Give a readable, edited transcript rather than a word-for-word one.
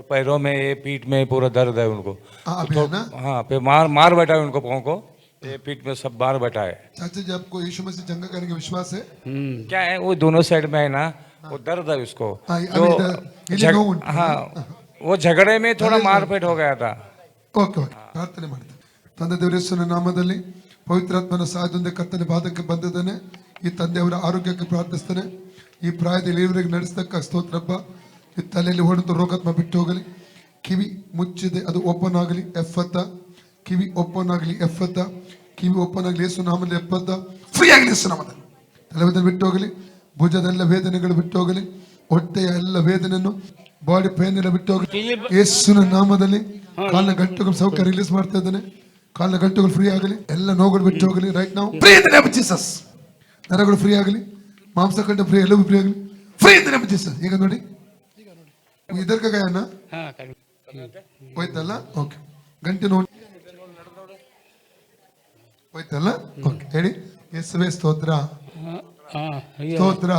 पैरों में ये पीठ में पूरा दर्द है उनको। अभी तो है ना? हाँ पे मार मार बैठा है उनको पाँव को, ये पीठ में सब मार बैठा है। चाचा जी आपको यीशु मसीह चंगा करेंगे विश्वास है? क्या है वो दोनों साइड में है ना, वो दर्द है उसको। हाँ, जो ಇಲ್ಲಿ झग- ನೋವು ಉಂಟು. हाँ वो झगड़े में थोड़ा तले- मारपीट हो गया था। ಓಕೆ ಓಕೆ ಪ್ರಾರ್ಥನೆ ಮಾಡ್ತೇನೆ. ತಂದೆ ದೇವರ ಯೇಸುವಿನ ನಾಮದಲ್ಲಿ ಪವಿತ್ರಾತ್ಮನ ಸಹಾಯದಿಂದ ಕರ್ತನ ಪಾದಕ್ಕೆ ಬಂದಿದ್ದೇನೆ. ಈ ತಂದೆಯವರ ಆರೋಗ್ಯಕ್ಕೆ ಪ್ರಾರ್ಥಿಸ್ತೇನೆ. ಈ ಪ್ರಾಯದಲ್ಲಿ ಇವರಿಗೆ ನಡೆಸತಕ್ಕ ಸ್ತೋತ್ರಪ್ಪ. ಈ ತಲೆಯಲ್ಲಿ ಹೊಡೆದು ರೋಗಾತ್ಮ ಬಿಟ್ಟು ಹೋಗಲಿ. ಕಿವಿ ಮುಚ್ಚಿದೆ ಅದು ಓಪನ್ ಆಗಲಿ ಎಫತ್ತ. ಕಿವಿ ಓಪನ್ ಆಗಲಿ ಎಫತ್ತ. ಕಿವಿ ಓಪನ್ ಆಗಲಿ ಯೇಸು ನಾಮದಲ್ಲಿ ಎಪ್ಪತ್ತ. ಫ್ರೀ ಆಗಲಿ ಯೇಸು ನಾಮದಲ್ಲಿ. ತಲೆವೇದನೆ ಬಿಟ್ಟು ಹೋಗಲಿ. ಭುಜದೆಲ್ಲ ವೇದನೆಗಳು ಬಿಟ್ಟು ಹೋಗಲಿ. ಹೊಟ್ಟೆಯ ಎಲ್ಲ ವೇದನೆಯನ್ನು ಬಾಡಿ ಪೇನ್ ಎಲ್ಲ ಬಿಟ್ಟು ಹೋಗಲಿ ಯೇಸುವಿನ ನಾಮದಲ್ಲಿ. ಕಾಲಿನ ಗಂಟುಗಳು ಸೌಖ್ಯ ರಿಲೀಸ್ ಮಾಡ್ತಾ ಇದ್ದಾನೆ. ಕಾಲಿನ ಗಂಟುಗಳು ಫ್ರೀ ಆಗಲಿ. ಎಲ್ಲ ನೋವುಗಳು ಬಿಟ್ಟು ಹೋಗಲಿ. ರೈಟ್ ನಾವು free in the name of Jesus. ನರಗಳು ಫ್ರೀ ಆಗಲಿ. ಮಾಂಸಖಂಡ ಫ್ರೀ, ಎಲ್ಲವೂ ಫ್ರೀ ಆಗಲಿ. Free in the name of Jesus. ಈಗ ನೋಡಿ ಇದರ ಗಾಯನ ಹೋಯ್ತಲ್ಲ. ಓಕೆ ಗಂಟೆ ನೋಡಿ ಹೋಯ್ತಲ್ಲ. ಓಕೆ ಹೇಳಿ ಯೇಸುವೇ ಸ್ತೋತ್ರ ಸ್ತೋತ್ರ.